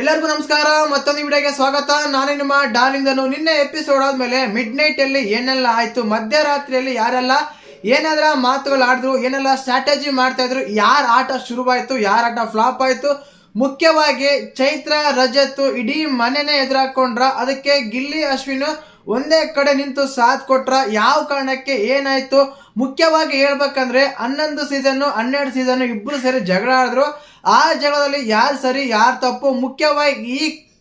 ಎಲ್ಲರಿಗೂ ನಮಸ್ಕಾರ. ಮತ್ತೊಂದು ವಿಡಿಯೋಗೆ ಸ್ವಾಗತ. ನಾನು ನಿಮ್ಮ ಡಾರ್ಲಿಂಗ್ ಧನು. ನಿನ್ನೆ ಎಪಿಸೋಡ್ ಆದ್ಮೇಲೆ ಮಿಡ್ ನೈಟ್ ಅಲ್ಲಿ ಏನೆಲ್ಲ ಆಯ್ತು, ಮಧ್ಯರಾತ್ರಿಯಲ್ಲಿ ಯಾರೆಲ್ಲ ಏನಾದ್ರ ಮಾತುಗಳು ಆಡಿದ್ರು, ಏನೆಲ್ಲ ಸ್ಟ್ರಾಟಜಿ ಮಾಡ್ತಾ ಇದ್ರು, ಯಾರ ಆಟ ಶುರುವಾಯ್ತು, ಯಾರ ಆಟ ಫ್ಲಾಪ್ ಆಯ್ತು, ಮುಖ್ಯವಾಗಿ ಚೈತ್ರ ರಜತ್ ಇಡೀ ಮನೆನೇ ಎದುರಾಕೊಂಡ್ರ, ಅದಕ್ಕೆ ಗಿಲ್ಲಿ ಅಶ್ವಿನ್ ಒಂದೇ ಕಡೆ ನಿಂತು ಸಾಥ್ ಕೊಟ್ರ, ಯಾವ ಕಾರಣಕ್ಕೆ ಏನಾಯ್ತು, ಮುಖ್ಯವಾಗಿ ಹೇಳ್ಬೇಕಂದ್ರೆ 11 ಸೀಸನ್ 12 ಸೀಸನ್ ಇಬ್ರು ಸೇರಿ ಜಗಳ ಆಡಿದ್ರು. ಆ ಜಗಳದಲ್ಲಿ ಯಾರು ಸರಿ ಯಾರು ತಪ್ಪು, ಮುಖ್ಯವಾಗಿ ಈ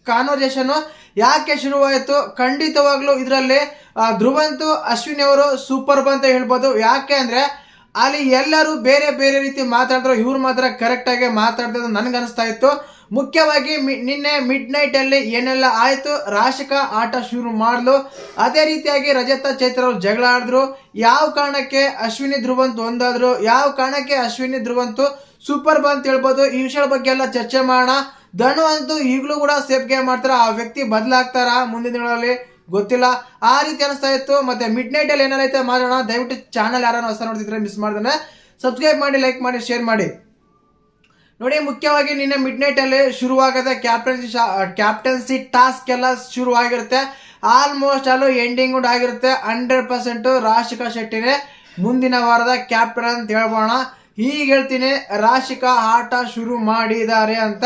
ಕಾನ್ವರ್ಸೇಷನ್ ಯಾಕೆ ಶುರುವಾಯಿತು, ಖಂಡಿತವಾಗ್ಲೂ ಇದರಲ್ಲಿ ಧ್ರುವಂತು ಅಶ್ವಿನಿ ಅವರು ಸೂಪರ್ ಅಂತ ಹೇಳ್ಬೋದು. ಯಾಕೆ ಅಂದ್ರೆ ಅಲ್ಲಿ ಎಲ್ಲರೂ ಬೇರೆ ಬೇರೆ ರೀತಿ ಮಾತಾಡಿದ್ರು, ಇವ್ರು ಮಾತ್ರ ಕರೆಕ್ಟ್ ಆಗಿ ಮಾತಾಡ್ತಿದ್ದು ನನ್ಗನ್ಸ್ತಾ ಇತ್ತು. ಮುಖ್ಯವಾಗಿ ನಿನ್ನೆ ಮಿಡ್ ನೈಟ್ ಅಲ್ಲಿ ಏನೆಲ್ಲ ಆಯ್ತು, ರಾಶಿಕಾ ಆಟ ಶುರು ಮಾಡ್ಲು, ಅದೇ ರೀತಿಯಾಗಿ ರಜತ ಚೈತ್ರ ಅವರು ಜಗಳ ಆಡಿದ್ರು, ಯಾವ ಕಾರಣಕ್ಕೆ ಅಶ್ವಿನಿ ಧ್ರುವಂತ್ ಒಂದಾದ್ರು, ಯಾವ ಕಾರಣಕ್ಕೆ ಅಶ್ವಿನಿ ಧ್ರುವಂತು ಸೂಪರ್ ಅಂತ ಹೇಳ್ಬೋದು. ಈ ವಿಷಯದ ಬಗ್ಗೆ ಎಲ್ಲ ಚರ್ಚೆ ಮಾಡೋಣ. ಧನು ಅಂತೂ ಈಗಲೂ ಕೂಡ ಸೇಫ್ ಗೇಮ್ ಮಾಡ್ತಾರ, ಆ ವ್ಯಕ್ತಿ ಬದಲಾಗ್ತಾರ ಮುಂದಿನ ದಿನಗಳಲ್ಲಿ ಗೊತ್ತಿಲ್ಲ, ಆ ರೀತಿ ಅನಿಸ್ತಾ ಇತ್ತು. ಮತ್ತೆ ಮಿಡ್ ನೈಟ್ ಅಲ್ಲಿ ಏನಾರೈತೆ ಮಾಡೋಣ. ದಯವಿಟ್ಟು ಚಾನಲ್ ಯಾರು ಹೊಸ ನೋಡ್ತಿದ್ರೆ ಮಿಸ್ ಮಾಡ್ದಾನೆ ಸಬ್ಸ್ಕ್ರೈಬ್ ಮಾಡಿ, ಲೈಕ್ ಮಾಡಿ, ಶೇರ್ ಮಾಡಿ. ನೋಡಿ, ಮುಖ್ಯವಾಗಿ ನಿನ್ನೆ ಮಿಡ್ ನೈಟ್ ಅಲ್ಲಿ ಶುರುವಾಗದೆ ಕ್ಯಾಪ್ಟನ್ಸಿ ಟಾಸ್ಕ್ ಎಲ್ಲ ಶುರುವಾಗಿರುತ್ತೆ. ಆಲ್ಮೋಸ್ಟ್ ಅಲ್ಲೂ ಎಂಡಿಂಗ್ ಆಗಿರುತ್ತೆ. 100% ರಾಶಿಕಾ ಶೆಟ್ಟಿನೇ ಮುಂದಿನ ವಾರದ ಕ್ಯಾಪ್ಟನ್ ಅಂತ ಹೇಳ್ಬೋಣ. ಈಗ ಹೇಳ್ತೀನಿ, ರಾಶಿಕಾ ಆಟ ಶುರು ಮಾಡಿದ್ದಾರೆ ಅಂತ.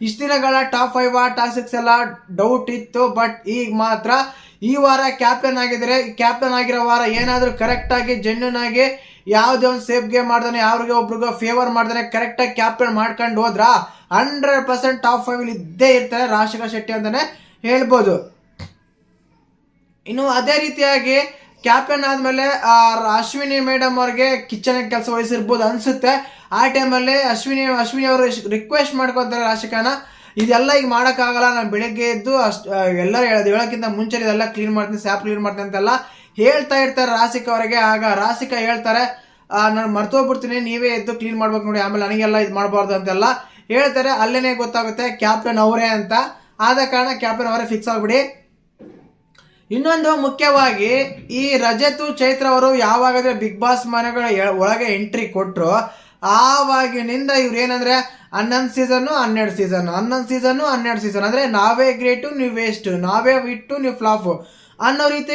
ಇಷ್ಟ ದಿನಗಳ ಟಾಪ್ 5 ಟಾಪ್ 6 ಎಲ್ಲ ಡೌಟ್ ಇತ್ತು, ಬಟ್ ಈಗ ಮಾತ್ರ ಈ ವಾರ ಕ್ಯಾಪ್ಟನ್ ಆಗಿದ್ರೆ, ಕ್ಯಾಪ್ಟನ್ ಆಗಿರೋ ವಾರ ಏನಾದರೂ ಕರೆಕ್ಟ್ ಆಗಿ ಜೆನ್ಯೂನ್ ಆಗಿ ಯಾವುದೇ ಒಂದು ಸೇಫ್ ಗೇಮ್ ಮಾಡ್ದಾನೆ, ಯಾವ್ರಿಗೆ ಒಬ್ರಿಗೆ ಫೇವರ್ ಮಾಡ್ದಾನೆ, ಕರೆಕ್ಟ್ ಆಗಿ ಕ್ಯಾಪ್ಟನ್ ಮಾಡ್ಕೊಂಡು ಹೋದ್ರ 100% ಟಾಪ್ 5 ಇದ್ದೇ ಇರ್ತಾರೆ ರಾಶಿಕಾ ಶೆಟ್ಟಿ ಅಂತಾನೆ ಹೇಳ್ಬೋದು. ಇನ್ನು ಅದೇ ರೀತಿಯಾಗಿ ಕ್ಯಾಪ್ಟನ್ ಆದ್ಮೇಲೆ ಅಶ್ವಿನಿ ಮೇಡಮ್ ಅವ್ರಿಗೆ ಕಿಚನ್ ಕೆಲಸ ವಹಿಸಿರ್ಬೋದು ಅನ್ಸುತ್ತೆ. ಆ ಟೈಮಲ್ಲಿ ಅಶ್ವಿನಿ ಅವರು ರಿಕ್ವೆಸ್ಟ್ ಮಾಡ್ಕೊತಾರೆ ರಾಶಿಕಾನ, ಇದೆಲ್ಲ ಈಗ ಮಾಡೋಕ್ಕಾಗಲ್ಲ, ನಾನು ಬೆಳಗ್ಗೆ ಎದ್ದು ಎಲ್ಲ ಹೇಳೋಕ್ಕಿಂತ ಮುಂಚೆ ಇದೆಲ್ಲ ಕ್ಲೀನ್ ಮಾಡ್ತೀನಿ, ಸ್ಯಾಪ್ ಕ್ಲೀನ್ ಮಾಡ್ತೀನಿ ಅಂತೆಲ್ಲ ಹೇಳ್ತಾ ಇರ್ತಾರೆ ರಾಶಿಕಾ ಅವರಿಗೆ. ಆಗ ರಾಶಿಕಾ ಹೇಳ್ತಾರೆ, ನಾನು ಮರ್ತೋಗ್ಬಿಡ್ತೀನಿ, ನೀವೇ ಎದ್ದು ಕ್ಲೀನ್ ಮಾಡ್ಬೇಕು ನೋಡಿ, ಆಮೇಲೆ ನನಗೆಲ್ಲ ಇದು ಮಾಡಬಾರ್ದು ಅಂತೆಲ್ಲ ಹೇಳ್ತಾರೆ. ಅಲ್ಲೇನೆ ಗೊತ್ತಾಗುತ್ತೆ ಕ್ಯಾಪ್ಟನ್ ಅವರೇ ಅಂತ. ಆದ ಕಾರಣ ಕ್ಯಾಪ್ಟನ್ ಅವರೇ ಫಿಕ್ಸ್ ಆಗ್ಬಿಡಿ. ಇನ್ನೊಂದು ಮುಖ್ಯವಾಗಿ, ಈ ರಜತ್ ಚೈತ್ರ ಅವರು ಯಾವಾಗಾದ್ರೆ ಬಿಗ್ ಬಾಸ್ ಮನೆಗಳ ಒಳಗೆ ಎಂಟ್ರಿ ಕೊಟ್ಟರು, ಆವಾಗಿನಿಂದ ಇವ್ರು ಏನಂದ್ರೆ 11 ಸೀಸನ್ 12 ಸೀಸನ್ 11 ಸೀಸನ್ 12 ಸೀಸನ್ ಅಂದ್ರೆ ನಾವೇ ಗ್ರೇಟು ನೀವು ವೇಸ್ಟ್, ನಾವೇ ವಿಟ್ಟು ನೀವು ಫ್ಲಾಫ್ ಅನ್ನೋ ರೀತಿ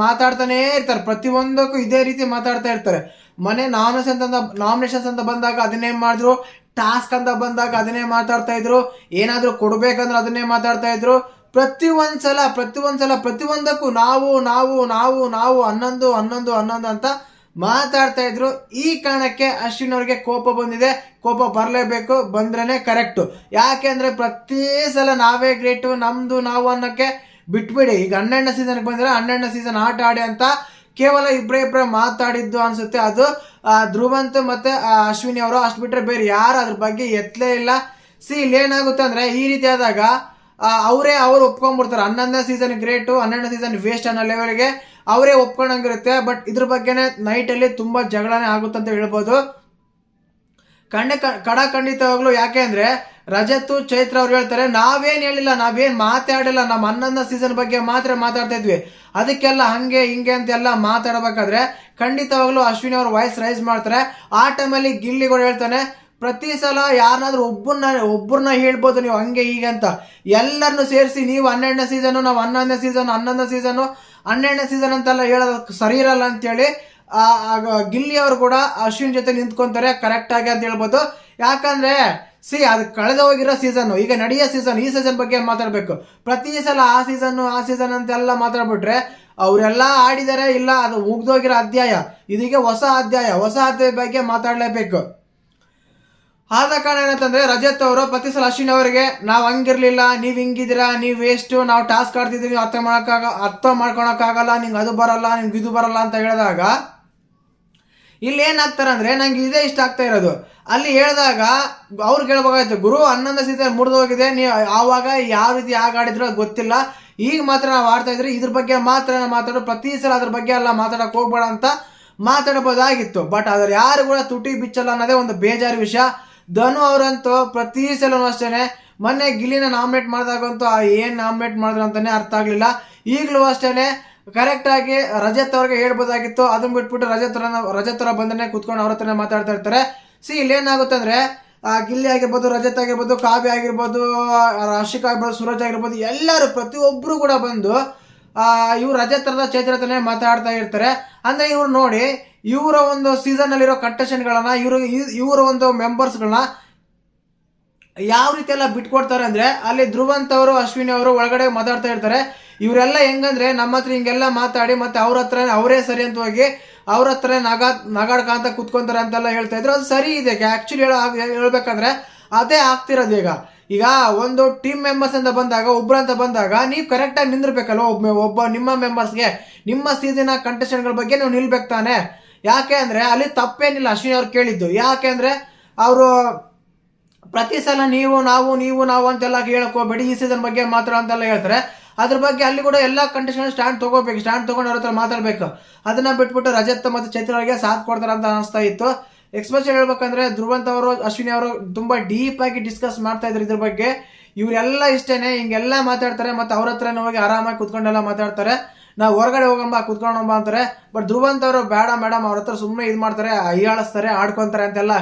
ಮಾತಾಡ್ತಾನೆ ಇರ್ತಾರೆ. ಪ್ರತಿಯೊಂದಕ್ಕೂ ಇದೇ ರೀತಿ ಮಾತಾಡ್ತಾ ಇರ್ತಾರೆ. ಮನೆ ನಾಮಿನೇಷನ್ಸ್ ಅಂತ ಬಂದಾಗ ಅದನ್ನೇ ಮಾಡಿದ್ರು, ಟಾಸ್ಕ್ ಅಂತ ಬಂದಾಗ ಅದನ್ನೇ ಮಾತಾಡ್ತಾ ಇದ್ರು, ಏನಾದ್ರು ಕೊಡ್ಬೇಕಂದ್ರೆ ಅದನ್ನೇ ಮಾತಾಡ್ತಾ ಇದ್ರು. ಪ್ರತಿಯೊಂದಕ್ಕೂ ನಾವು 11 ಅಂತ ಮಾತಾಡ್ತಾ ಇದ್ರು. ಈ ಕಾರಣಕ್ಕೆ ಅಶ್ವಿನ್ ಅವ್ರಿಗೆ ಕೋಪ ಬಂದಿದೆ. ಕೋಪ ಬರಲೇಬೇಕು, ಬಂದ್ರೇನೆ ಕರೆಕ್ಟು. ಯಾಕೆಂದ್ರೆ ಪ್ರತಿ ಸಲ ನಾವೇ ಗ್ರೇಟು, ನಮ್ದು ನಾವು ಅನ್ನೋಕ್ಕೆ ಬಿಟ್ಬಿಡಿ. ಈಗ 12ನೇ ಸೀಸನ್ಗೆ ಬಂದ್ರೆ 12ನೇ ಸೀಸನ್ ಆಟ ಆಡಿ ಅಂತ ಕೇವಲ ಇಬ್ಬರೇ ಮಾತಾಡಿದ್ದು ಅನ್ಸುತ್ತೆ. ಅದು ಧ್ರುವಂತ್ ಮತ್ತೆ ಅಶ್ವಿನಿ ಅವರು, ಅಷ್ಟು ಬಿಟ್ರೆ ಬೇರೆ ಯಾರು ಅದ್ರ ಬಗ್ಗೆ ಎತ್ತಲೇ ಇಲ್ಲ. ಇಲ್ಲಿ ಏನಾಗುತ್ತೆ ಅಂದ್ರೆ, ಈ ರೀತಿ ಆದಾಗ ಅವರು ಒಪ್ಕೊಂಡ್ಬಿಡ್ತಾರೆ 11ನೇ ಸೀಸನ್ ಗ್ರೇಟು 12ನೇ ಸೀಸನ್ ವೇಸ್ಟ್ ಅನ್ನೋ ಲೆವೆಲ್ಗೆ ಅವರೇ ಒಪ್ಕೊಂಡಂಗಿರುತ್ತೆ. ಬಟ್ ಇದ್ರ ಬಗ್ಗೆನೇ ನೈಟಲ್ಲಿ ತುಂಬಾ ಜಗಳನೇ ಆಗುತ್ತಂತ ಹೇಳ್ಬೋದು. ಖಂಡಿತವಾಗ್ಲು. ಯಾಕೆ ಅಂದ್ರೆ ರಜತ್ ಚೈತ್ರ ಅವ್ರು ಹೇಳ್ತಾರೆ, ನಾವೇನ್ ಹೇಳಿಲ್ಲ, ನಾವೇನ್ ಮಾತಾಡಿಲ್ಲ, ನಮ್ಮ 11ನೇ ಸೀಸನ್ ಬಗ್ಗೆ ಮಾತ್ರ ಮಾತಾಡ್ತಾ ಇದ್ವಿ, ಅದಕ್ಕೆಲ್ಲ ಹಂಗೆ ಹಿಂಗೆ ಅಂತೆಲ್ಲ ಮಾತಾಡಬೇಕಾದ್ರೆ ಖಂಡಿತವಾಗ್ಲೂ ಅಶ್ವಿನಿ ಅವ್ರ ವಾಯ್ಸ್ ರೈಸ್ ಮಾಡ್ತಾರೆ. ಆ ಟೈಮಲ್ಲಿ ಗಿಲ್ಲಿಗಳು ಹೇಳ್ತಾನೆ, ಪ್ರತಿ ಸಲ ಯಾರನ್ನಾದ್ರೂ ಒಬ್ಬರನ್ನ ಹೇಳ್ಬೋದು ನೀವು ಹಂಗೆ ಹೀಗೆ ಅಂತ, ಎಲ್ಲರನ್ನು ಸೇರಿಸಿ ನೀವು 12ನೇ ಸೀಸನ್ ನಾವು 11ನೇ ಸೀಸನ್ 12ನೇ ಸೀಸನ್ ಅಂತೆಲ್ಲ ಹೇಳೋದು ಸರಿ ಇರಲ್ಲ ಅಂತೇಳಿ ಗಿಲ್ಲಿ ಅವರು ಕೂಡ ಅಶ್ವಿನ್ ಜೊತೆ ನಿಂತ್ಕೊಂತಾರೆ ಕರೆಕ್ಟ್ ಆಗಿ ಅಂತ ಹೇಳ್ಬೋದು. ಯಾಕಂದ್ರೆ ಅದು ಕಳೆದ ಹೋಗಿರೋ ಸೀಸನ್, ಈಗ ನಡೆಯೋ ಸೀಸನ್, ಈ ಸೀಸನ್ ಬಗ್ಗೆ ಮಾತಾಡ್ಬೇಕು. ಪ್ರತಿ ಸಲ ಆ ಸೀಸನ್ ಅಂತೆಲ್ಲ ಮಾತಾಡ್ಬಿಟ್ರೆ ಅವರೆಲ್ಲ ಆಡಿದಾರೆ ಇಲ್ಲ, ಅದು ಮುಗ್ದೋಗಿರೋ ಅಧ್ಯಾಯ, ಇದೀಗ ಹೊಸ ಅಧ್ಯಾಯ ಬಗ್ಗೆ ಮಾತಾಡ್ಲೇಬೇಕು. ಆದ ಕಾರಣ ಏನಂತಂದ್ರೆ, ರಜತ್ ಅವರು ಪ್ರತಿ ಸಲ ಅಶ್ವಿನಿ ಅವರಿಗೆ ನಾವ್ ಹಂಗಿರ್ಲಿಲ್ಲ, ನೀವ್ ಹಿಂಗಿದ್ದೀರಾ, ನೀವ್ ವೇಸ್ಟ್, ನಾವು ಟಾಸ್ಕ್ ಆಡ್ತಿದ್ದೀವಿ, ಅರ್ಥ ಮಾಡ್ಕೊಳಕ್ಕಾಗಲ್ಲ, ನಿಂಗೆ ಅದು ಬರಲ್ಲ, ನಿಮ್ಗೆ ಇದು ಬರಲ್ಲ ಅಂತ ಹೇಳಿದಾಗ ಇಲ್ಲಿ ಏನಾಗ್ತಾರೆ ಅಂದ್ರೆ, ನಂಗೆ ಇದೇ ಇಷ್ಟ ಆಗ್ತಾ ಇರೋದು. ಅಲ್ಲಿ ಹೇಳಿದಾಗ ಅವ್ರು ಹೇಳ್ಬೇಕಾಯ್ತು, ಗುರು 11ನೇ ಸೀಸನ್ ಮುರಿದೋಗಿದೆ, ನೀವು ಆವಾಗ ಯಾವ ರೀತಿ ಆಡಿದ್ರೋ ಗೊತ್ತಿಲ್ಲ, ಈಗ ಮಾತ್ರ ನಾವು ಆಡ್ತಾ ಇದ್ರಿ, ಇದ್ರ ಬಗ್ಗೆ ಮಾತ್ರ ಮಾತಾಡೋ, ಪ್ರತಿ ಸಲ ಅದ್ರ ಬಗ್ಗೆ ಎಲ್ಲ ಮಾತಾಡಕ್ ಹೋಗ್ಬೇಡ ಅಂತ ಮಾತಾಡಬಹುದಾಗಿತ್ತು. ಬಟ್ ಅದ್ರ ಯಾರು ಕೂಡ ತುಟಿ ಬಿಚ್ಚಲ್ಲ ಅನ್ನೋದೇ ಒಂದು ಬೇಜಾರು ವಿಷಯ. ಧನು ಅವರಂತೂ ಪ್ರತಿ ಸಲನೂ ಅಷ್ಟೇನೆ, ಮೊನ್ನೆ ಗಿಲ್ಲಿನ ನಾಮಿನೇಟ್ ಮಾಡಿದಾಗಂತೂ ಏನ್ ನಾಮಿನೇಟ್ ಮಾಡಿದ್ರು ಅಂತಾನೆ ಅರ್ಥ ಆಗ್ಲಿಲ್ಲ. ಈಗಲೂ ಅಷ್ಟೇನೆ ಕರೆಕ್ಟ್ ಆಗಿ ರಜತ್ ಅವ್ರಿಗೆ ಹೇಳ್ಬೋದಾಗಿತ್ತು, ಅದನ್ನ ಬಿಟ್ಬಿಟ್ಟು ರಜತ್ ಅವರ ಬಂದನೆ ಕುತ್ಕೊಂಡು ಅವ್ರ ಹತ್ರನೇ ಮಾತಾಡ್ತಾ ಇರ್ತಾರೆ. ಇಲ್ಲಿ ಏನಾಗುತ್ತೆ ಅಂದ್ರೆ, ಗಿಲ್ಲಿ ಆಗಿರ್ಬೋದು, ರಜತ್ ಆಗಿರ್ಬೋದು, ಕಾವ್ಯ ಆಗಿರ್ಬೋದು, ರಾಶಿಕಾ ಆಗಿರ್ಬೋದು, ಸೂರಜ್ ಆಗಿರ್ಬೋದು, ಎಲ್ಲರೂ ಪ್ರತಿಯೊಬ್ಬರು ಕೂಡ ಬಂದು ಇವ್ರು ರಜತ್ ಹತ್ರ ಚೈತ್ರ ಹತ್ರನೇ ಮಾತಾಡ್ತಾ ಇರ್ತಾರೆ. ಅಂದ್ರೆ ಇವ್ರು ನೋಡಿ, ಇವರ ಒಂದು ಸೀಸನ್ ಅಲ್ಲಿರೋ ಕಂಟೆಸ್ಟೆಂಟ್ಗಳನ್ನ ಇವರ ಒಂದು ಮೆಂಬರ್ಸ್ಗಳನ್ನ ಯಾವ ರೀತಿ ಎಲ್ಲ ಬಿಟ್ಕೊಡ್ತಾರೆ ಅಂದ್ರೆ, ಅಲ್ಲಿ ಧ್ರುವಂತ್ ಅವರು, ಅಶ್ವಿನಿ ಅವರು ಒಳಗಡೆ ಮಾತಾಡ್ತಾ ಇರ್ತಾರೆ. ಇವರೆಲ್ಲ ಹೆಂಗಂದ್ರೆ ನಮ್ಮ ಹತ್ರ ಹಿಂಗೆಲ್ಲ ಮಾತಾಡಿ ಮತ್ತೆ ಅವ್ರ ಹತ್ರ ಅವರೇ ಸರಿ ಅಂತ ಹೋಗಿ ಅವ್ರ ಹತ್ರ ನಗಾಡ್ಕಂತ ಕುತ್ಕೊಂತಾರೆ ಅಂತೆಲ್ಲ ಹೇಳ್ತಾ ಇದ್ರು. ಅದು ಸರಿ ಇದೆ. ಆಕ್ಚುಲಿ ಹೇಳ್ಬೇಕಂದ್ರೆ ಅದೇ ಆಗ್ತಿರೋದು. ಈಗ ಒಂದು ಟೀಮ್ ಮೆಂಬರ್ಸ್ ಅಂತ ಬಂದಾಗ, ಒಬ್ರಂತ ಬಂದಾಗ ನೀವು ಕರೆಕ್ಟಾಗಿ ನಿಂದಿರ್ಬೇಕಲ್ವ. ಒಬ್ಬ ನಿಮ್ಮ ಮೆಂಬರ್ಸ್ಗೆ ನಿಮ್ಮ ಸೀಸನ್ ಕಂಟೆಸ್ಟೆಂಟ್ಗಳ ಬಗ್ಗೆ ನೀವು ನಿಲ್ಬೇಕು ತಾನೆ. ಯಾಕೆ ಅಂದ್ರೆ ಅಲ್ಲಿ ತಪ್ಪೇನಿಲ್ಲ ಅಶ್ವಿನಿ ಅವ್ರು ಕೇಳಿದ್ದು. ಯಾಕೆ ಅಂದ್ರೆ ಅವರು ಪ್ರತಿ ಸಲ ನೀವು ನಾವು ಅಂತೆಲ್ಲ ಹೇಳಕ್ ಹೋಗ್ಬೇಡಿ, ಈ ಸೀಸನ್ ಬಗ್ಗೆ ಮಾತ್ರ ಅಂತೆಲ್ಲ ಹೇಳ್ತಾರೆ. ಅದ್ರ ಬಗ್ಗೆ ಅಲ್ಲಿ ಕೂಡ ಎಲ್ಲ ಕಂಟೆಸ್ಟೆಂಟ್ ಸ್ಟ್ಯಾಂಡ್ ತಗೊಂಡು ಅವ್ರ ಹತ್ರ ಮಾತಾಡ್ಬೇಕು. ಅದನ್ನ ಬಿಟ್ಬಿಟ್ಟು ರಜತ್ ಮತ್ತು ಚೈತ್ರ ಅವರಿಗೆ ಸಾಥ್ ಕೊಡ್ತಾರೆ ಅಂತ ಅನಿಸ್ತಾ ಇತ್ತು. ಎಕ್ಸ್ಪೆಷಲ್ ಹೇಳ್ಬೇಕಂದ್ರೆ ಧ್ರುವಂತ್ ಅವರು, ಅಶ್ವಿನಿ ಅವರು ತುಂಬಾ ಡೀಪ್ ಆಗಿ ಡಿಸ್ಕಸ್ ಮಾಡ್ತಾ ಇದ್ರು ಇದ್ರ ಬಗ್ಗೆ. ಇವರೆಲ್ಲ ಇಷ್ಟೇನೆ ಹಿಂಗೆಲ್ಲ ಮಾತಾಡ್ತಾರೆ, ಮತ್ತೆ ಅವ್ರ ಹತ್ರನೇ ಹೋಗಿ ಆರಾಮಾಗಿ ಕುತ್ಕೊಂಡೆಲ್ಲ ಮಾತಾಡ್ತಾರೆ. ನಾವು ಹೊರಗಡೆ ಹೋಗಂಬ ಕುತ್ಕೊಂಡಂಬ ಅಂತಾರೆ. ಬಟ್ ಧ್ರುವಂತ್ ಅವರು ಬೇಡ ಮೇಡಮ್, ಅವ್ರ ಹತ್ರ ಸುಮ್ಮನೆ ಇದು ಮಾಡ್ತಾರೆ, ಅಯ್ಯಾಳಿಸ್ತಾರೆ, ಆಡ್ಕೊಂತಾರೆ ಅಂತೆಲ್ಲ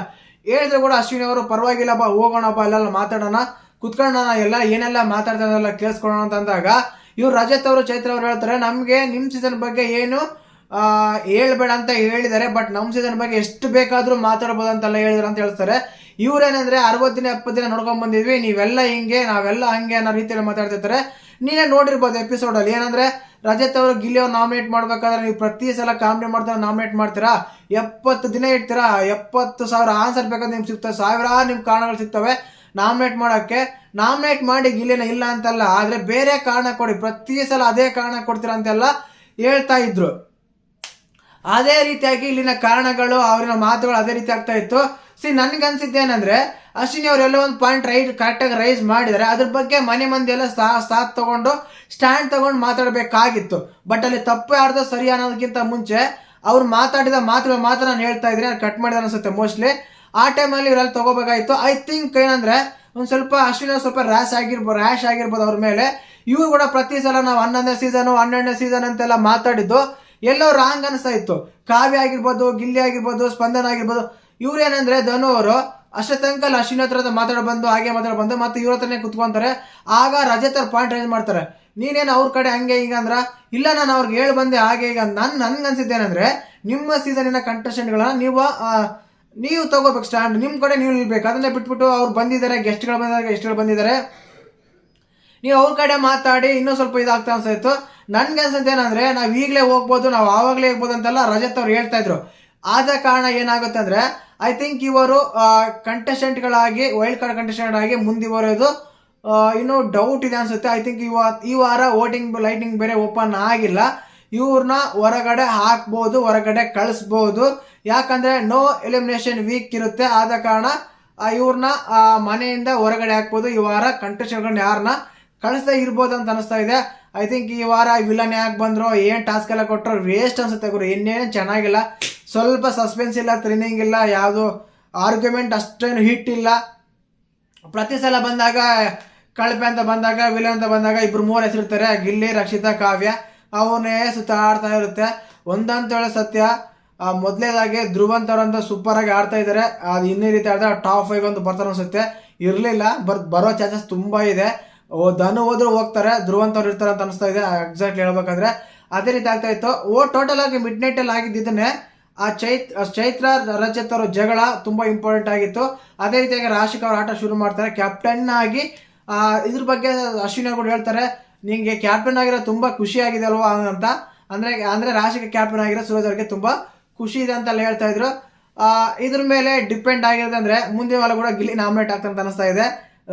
ಹೇಳಿದ್ರು ಕೂಡ ಅಶ್ವಿನಿ ಅವರು ಪರವಾಗಿಲ್ಲ ಬಾ ಹೋಗೋಣಪ್ಪ, ಅಲ್ಲೆಲ್ಲ ಮಾತಾಡೋಣ, ಕುತ್ಕೊಳ್ಳೋಣ, ಎಲ್ಲ ಏನೆಲ್ಲ ಮಾತಾಡ್ತಾರಲ್ಲ ಕೇಳಿಸ್ಕೊಳ್ಳೋಣ ಅಂತ ಅಂದಾಗ ಇವ್ರು ರಜತ್ ಅವರು, ಚೈತ್ರ ಅವರು ಹೇಳ್ತಾರೆ, ನಮಗೆ ನಿಮ್ಮ ಸೀಸನ್ ಬಗ್ಗೆ ಏನು ಹೇಳ್ಬೇಡ ಅಂತ ಹೇಳಿದ್ದಾರೆ, ಬಟ್ ನಮ್ಮ ಸೀಸನ್ ಬಗ್ಗೆ ಎಷ್ಟು ಬೇಕಾದ್ರೂ ಮಾತಾಡ್ಬೋದು ಅಂತೆಲ್ಲ ಹೇಳಿದ್ರು ಅಂತ ಹೇಳ್ತಾರೆ. ಇವ್ರೇನಂದ್ರೆ 60 ದಿನ 70 ದಿನ ನೋಡ್ಕೊಂಡ್ ಬಂದಿದ್ವಿ, ನೀವೆಲ್ಲ ಹಿಂಗೆ ನಾವೆಲ್ಲ ಹಂಗೆ ಅನ್ನೋ ರೀತಿಯಲ್ಲಿ ಮಾತಾಡ್ತಿರ್ತಾರೆ. ನೀನೇ ನೋಡಿರ್ಬೋದು ಎಪಿಸೋಡ್ ಅಲ್ಲಿ ಏನಂದ್ರೆ, ರಜತ್ ಅವರು ಗಿಲ್ಲಿ ಅವ್ರು ನಾಮಿನೇಟ್ ಮಾಡ್ಬೇಕಾದ್ರೆ ನೀವು ಪ್ರತಿ ಸಲ ಕಾಮಿಡಿ ಮಾಡ್ತಾರೆ ನಾಮಿನೇಟ್ ಮಾಡ್ತೀರಾ, 70 ದಿನ ಇಡ್ತೀರಾ, 70,000 ಆನ್ಸರ್ ಬೇಕಾದ್ರೆ ನಿಮ್ಗೆ ಸಿಗ್ತವೆ, ಸಾವಿರಾರು ನಿಮ್ ಕಾರಣಗಳು ಸಿಗ್ತವೆ ನಾಮಿನೇಟ್ ಮಾಡೋಕ್ಕೆ. ನಾಮಿನೇಟ್ ಮಾಡಿ ಗಿಲ್ಲಿನ ಇಲ್ಲ ಅಂತಲ್ಲ, ಆದ್ರೆ ಬೇರೆ ಕಾರಣ ಕೊಡಿ, ಪ್ರತಿ ಸಲ ಅದೇ ಕಾರಣ ಕೊಡ್ತೀರಾ ಅಂತೆಲ್ಲ ಹೇಳ್ತಾ ಇದ್ರು. ಅದೇ ರೀತಿಯಾಗಿ ಇಲ್ಲಿನ ಕಾರಣಗಳು, ಅವ್ರಿನ ಮಾತುಗಳು ಅದೇ ರೀತಿ ಆಗ್ತಾ ಇತ್ತು. ನನ್ಗೆ ಅನ್ಸಿದ್ದೇನಂದ್ರೆ, ಅಶ್ವಿನಿ ಅವರೆಲ್ಲ ಒಂದು ಪಾಯಿಂಟ್ ಕರೆಕ್ಟಾಗಿ ರೈಸ್ ಮಾಡಿದ್ದಾರೆ, ಅದ್ರ ಬಗ್ಗೆ ಮನೆ ಮಂದಿ ಎಲ್ಲ ಸಾಥ್ ತಗೊಂಡು ಸ್ಟ್ಯಾಂಡ್ ತಗೊಂಡು ಮಾತಾಡಬೇಕಾಗಿತ್ತು. ಬಟ್ ಅಲ್ಲಿ ತಪ್ಪು ಯಾರ್ದು ಸರಿ ಅನ್ನೋದಕ್ಕಿಂತ ಮುಂಚೆ ಅವ್ರು ಮಾತಾಡಿದ ಮಾತುಗಳು ಮಾತ್ರ ನಾನು ಹೇಳ್ತಾ ಇದ್ದೀನಿ, ಕಟ್ ಮಾಡಿದ ಅನ್ಸುತ್ತೆ ಮೋಸ್ಟ್ಲಿ. ಆ ಟೈಮಲ್ಲಿ ಇವರೆಲ್ಲ ತಗೋಬೇಕಾಗಿತ್ತು. ಐ ಥಿಂಕ್ ಏನಂದ್ರೆ ಒಂದು ಸ್ವಲ್ಪ ಅಶ್ವಿನಿ ಸ್ವಲ್ಪ ರ್ಯಾಶ್ ಆಗಿರ್ಬೋದು ಅವ್ರ ಮೇಲೆ. ಇವ್ರು ಕೂಡ ಪ್ರತಿ ಸಲ ನಾವು 11ನೇ ಸೀಸನ್ 12ನೇ ಸೀಸನ್ ಅಂತೆಲ್ಲ ಮಾತಾಡಿದ್ದು ಎಲ್ಲೋ ರಾಂಗ್ ಅನಿಸ್ತಾ ಇತ್ತು. ಕಾವ್ಯ ಆಗಿರ್ಬೋದು, ಗಿಲ್ಲಿ ಆಗಿರ್ಬೋದು, ಸ್ಪಂದನ ಆಗಿರ್ಬೋದು, ಇವ್ರೇನಂದ್ರೆ ಧನು ಅವರು ಅಷ್ಟೊತ್ತಂಕಲ್ ಅಶ್ವಿನಿ ಹತ್ರ ಮಾತಾಡ ಬಂದು ಮತ್ತೆ ಇವ್ರ ಹತ್ರನೇ ಕುತ್ಕೊಂತಾರೆ. ಆಗ ರಜತ್ ಅವ್ರ ಪಾಯಿಂಟ್ ರೈಸ್ ಮಾಡ್ತಾರೆ, ನೀನೇನು ಅವ್ರ ಕಡೆ ಹಂಗೆ ಈಗ ಅಂದ್ರ, ಇಲ್ಲ ನಾನು ಅವ್ರಿಗೆ ಹೇಳಿ ಬಂದೆ ಹಾಗೆ ಈಗ. ನನ್ಗೆ ಅನ್ಸಿದ್ದೇನೆಂದ್ರೆ, ನಿಮ್ಮ ಸೀಸನಿನ ಕಂಟೆಸ್ಟೆಂಟ್ಗಳನ್ನ ನೀವು ತಗೋಬೇಕು ಸ್ಟ್ಯಾಂಡ್, ನಿಮ್ ಕಡೆ ನೀವು ನಿಲ್ಬೇಕು. ಅದನ್ನೇ ಬಿಟ್ಬಿಟ್ಟು ಅವ್ರು ಬಂದಿದ್ದಾರೆ, ಗೆಸ್ಟ್ಗಳು ಬಂದಿದ್ದಾರೆ, ನೀವು ಅವ್ರ ಕಡೆ ಮಾತಾಡಿ ಇನ್ನೂ ಸ್ವಲ್ಪ ಇದಾಗ್ತಾ ಅನ್ಸಾಯ್ತು. ನನ್ಗೆ ಅನ್ಸತ್ತೇನಂದ್ರೆ, ನಾವ್ ಈಗಲೇ ಹೋಗ್ಬೋದು, ನಾವು ಆವಾಗಲೇ ಹೋಗ್ಬೋದು ಅಂತೆಲ್ಲ ರಜತ್ ಅವ್ರು ಹೇಳ್ತಾ ಇದ್ರು. ಆದ ಕಾರಣ ಏನಾಗುತ್ತೆ ಅಂದ್ರೆ, ಐ ಥಿಂಕ್ ಇವರು ಕಂಟೆಸ್ಟೆಂಟ್ಗಳಾಗಿ ವೈಲ್ಡ್ ಕಾರ್ಡ್ ಕಂಟೆಸ್ಟೆಂಟ್ ಆಗಿ ಮುಂದುವರೆಯೋದು ಇನ್ನೂ ಡೌಟ್ ಇದೆ ಅನ್ಸುತ್ತೆ. ಐ ಥಿಂಕ್ ಈ ವಾರ ವೋಟಿಂಗ್ ಲೈಟಿಂಗ್ ಬೇರೆ ಓಪನ್ ಆಗಿಲ್ಲ, ಇವ್ರನ್ನ ಹೊರಗಡೆ ಹಾಕ್ಬೋದು, ಹೊರಗಡೆ ಕಳಿಸ್ಬೋದು. ಯಾಕಂದ್ರೆ ನೋ ಎಲಿಮಿನೇಷನ್ ವೀಕ್ ಇರುತ್ತೆ. ಆದ ಕಾರಣ ಇವ್ರನ್ನ ಮನೆಯಿಂದ ಹೊರಗಡೆ ಹಾಕ್ಬೋದು. ಈ ವಾರ ಕಂಟೆಸ್ಟೆಂಟ್ಗಳನ್ನ ಯಾರನ್ನ ಕಳಿಸ್ತಾ ಇರ್ಬೋದು ಅಂತ ಅನಿಸ್ತಾ ಇದೆ. ಐ ಥಿಂಕ್ ಈ ವಾರ ವಿಲನ್ ಯಾಕೆ ಬಂದ್ರು, ಏನ್ ಟಾಸ್ಕ್ ಎಲ್ಲ ಕೊಟ್ಟರು ವೇಸ್ಟ್ ಅನ್ಸುತ್ತೆ ಗುರು. ಇನ್ನೇನು ಚೆನ್ನಾಗಿಲ್ಲ, ಸ್ವಲ್ಪ ಸಸ್ಪೆನ್ಸ್ ಇಲ್ಲ, ಥ್ರಿಲ್ಲಿಂಗ್ ಇಲ್ಲ, ಯಾವುದು ಆರ್ಗ್ಯುಮೆಂಟ್ ಅಷ್ಟೇನು ಹಿಟ್ ಇಲ್ಲ. ಪ್ರತಿ ಸಲ ಬಂದಾಗ ಕಳಪೆ ಅಂತ ಬಂದಾಗ, ವಿಲನ್ ಅಂತ ಬಂದಾಗ 2-3 ಹೆಸರಿರ್ತಾರೆ, ಗಿಲ್ಲಿ, ರಕ್ಷಿತಾ, ಕಾವ್ಯ, ಅವನೇ ಸುತ್ತಾಡ್ತಾ ಇರುತ್ತೆ. ಒಂದಂತ ಹೇಳೋ ಸತ್ಯ, ಮೊದಲೇದಾಗಿ ಧ್ರುವಂತ್ ಅವರಂತ ಸೂಪರ್ ಆಗಿ ಆಡ್ತಾ ಇದ್ದಾರೆ. ಅದು ಇನ್ನೇ ರೀತಿ ಆಡಿದ್ರೆ ಟಾಪ್ 5 ಅಂತ ಬರ್ತಾರೆ ಅನ್ಸುತ್ತೆ. ಇರಲಿಲ್ಲ, ಬರೋ ಚಾನ್ಸಸ್ ತುಂಬಾ ಇದೆ. ಧನು ಹೋದ್ರು ಹೋಗ್ತಾರೆ, ಧ್ರುವಂತ್ ಅವ್ರು ಇರ್ತಾರೆ ಅಂತ ಅನಿಸ್ತಾ ಇದೆ ಎಕ್ಸಾಕ್ಟ್ಲಿ ಹೇಳ್ಬೇಕಂದ್ರೆ. ಅದೇ ರೀತಿ ಆಗ್ತಾ ಇತ್ತು. ಟೋಟಲ್ ಆಗಿ ಮಿಡ್ ನೈಟ್ ಅಲ್ಲಿ ಆಗಿದ್ದನ್ನೇ ಚೈತ್ರ ರಜತ್ ಅವರ ಜಗಳ ತುಂಬಾ ಇಂಪಾರ್ಟೆಂಟ್ ಆಗಿತ್ತು. ಅದೇ ರೀತಿಯಾಗಿ ರಾಶಿಕಾ ಅವ್ರ ಆಟ ಶುರು ಮಾಡ್ತಾರೆ ಕ್ಯಾಪ್ಟನ್ ಆಗಿ. ಇದ್ರ ಬಗ್ಗೆ ಅಶ್ವಿನಿ ಕೂಡ ಹೇಳ್ತಾರೆ, ನಿಂಗೆ ಕ್ಯಾಪ್ಟನ್ ಆಗಿರೋ ತುಂಬಾ ಖುಷಿ ಆಗಿದೆ ಅಲ್ವಾ ಅಂತ. ಅಂದ್ರೆ ರಾಶಿಕಾ ಕ್ಯಾಪ್ಟನ್ ಆಗಿರೋ ಸೂರಜ್ ಅವ್ರಿಗೆ ತುಂಬಾ ಖುಷಿ ಇದೆ ಅಂತೆಲ್ಲ ಹೇಳ್ತಾ ಇದ್ರು. ಇದ್ರ ಮೇಲೆ ಡಿಪೆಂಡ್ ಆಗಿರೋದಂದ್ರೆ ಮುಂದಿನ ವಾರ ಕೂಡ ಗಿಲ್ಲಿ ನಾಮಿನೇಟ್ ಆಗ್ತಾರೆ ಅಂತ ಅನಿಸ್ತಾ ಇದೆ.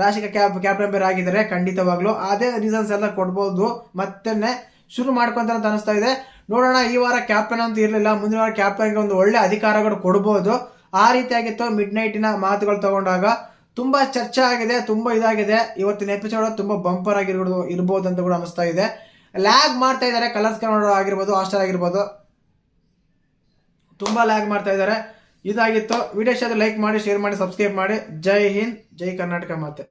ರಾಶಿಕಾ ಕ್ಯಾಪ್ಟನ್ ಬೇರೆ ಆಗಿದ್ದಾರೆ, ಖಂಡಿತವಾಗ್ಲು ಅದೇ ರೀಸನ್ಸ್ ಎಲ್ಲ ಕೊಡ್ಬೋದು, ಮತ್ತೆ ಶುರು ಮಾಡ್ಕೊಂತಾರೆ ಅಂತ ಅನಿಸ್ತಾ ಇದೆ. ನೋಡೋಣ, ಈ ವಾರ ಕ್ಯಾಪ್ಟನ್ ಅಂತ ಇರಲಿಲ್ಲ, ಮುಂದಿನ ವಾರ ಕ್ಯಾಪ್ಟನ್ಗೆ ಒಂದು ಒಳ್ಳೆ ಅಧಿಕಾರಗಳು ಕೊಡ್ಬೋದು. ಆ ರೀತಿಯಾಗಿತ್ತು ಮಿಡ್ ನೈಟಿನ ಮಾತುಗಳು ತಗೊಂಡಾಗ. ತುಂಬಾ ಚರ್ಚೆ ಆಗಿದೆ, ತುಂಬಾ ಇದಾಗಿದೆ. ಇವತ್ತಿನ ಎಪಿಸೋಡ್ ತುಂಬಾ ಬಂಪರ್ ಇರ್ಬೋದು ಅಂತ ಕೂಡ ಅನಿಸ್ತಾ ಇದೆ. ಲ್ಯಾಗ್ ಮಾಡ್ತಾ ಇದ್ದಾರೆ, ಕಲರ್ಸ್ ಕನ್ನಡ ಆಗಿರ್ಬೋದು, ಹಾಸ್ಟೆಲ್ ಆಗಿರ್ಬೋದು, ತುಂಬಾ ಲ್ಯಾಗ್ ಮಾಡ್ತಾ ಇದ್ದಾರೆ. ಇದಾಗಿತ್ತು ವಿಡಿಯೋ. ಲೈಕ್ ಮಾಡಿ, ಶೇರ್ ಮಾಡಿ, ಸಬ್ಸ್ಕ್ರೈಬ್ ಮಾಡಿ. ಜೈ ಹಿಂದ್, ಜೈ ಕರ್ನಾಟಕ. ಮತ್ತೆ